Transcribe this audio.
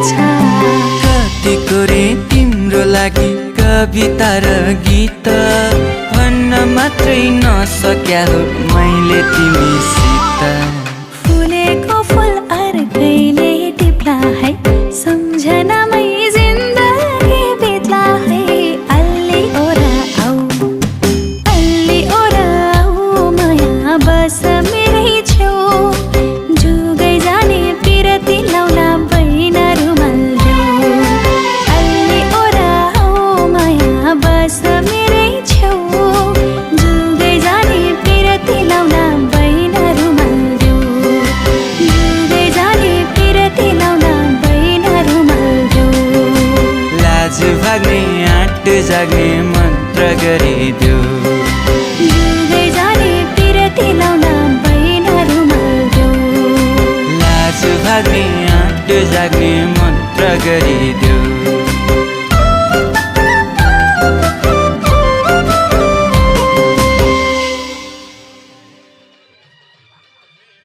छ कतिको रे तिम्रो लागि कविता र गीत भन्न मात्रै नसक्या हो मैले तिमीसित फुलेको फुल अर्कैले टिप्ला है सम्झनामै जिन्दगी बित्ला है अल्ली ओरा आऊ माया बस मेरै छेउ जुगै जाने पिरती लाउला बैन रुमाल देऊ अल्ली ओरा आऊ माया बस मेरै छेउ जुगै जाने पिरती लाउला बैन रुमाल देऊ जुगै जाने पिरती लाउला बैन रुमाल देऊ लाज भाग्ने आँट जाग्ने मन्त्र गरिदेऊ जुगै जाने पिरती लाउला बैन रुमाल देऊ लाज भाग्ने आँट जाग्ने मन्त्र गरिदेऊ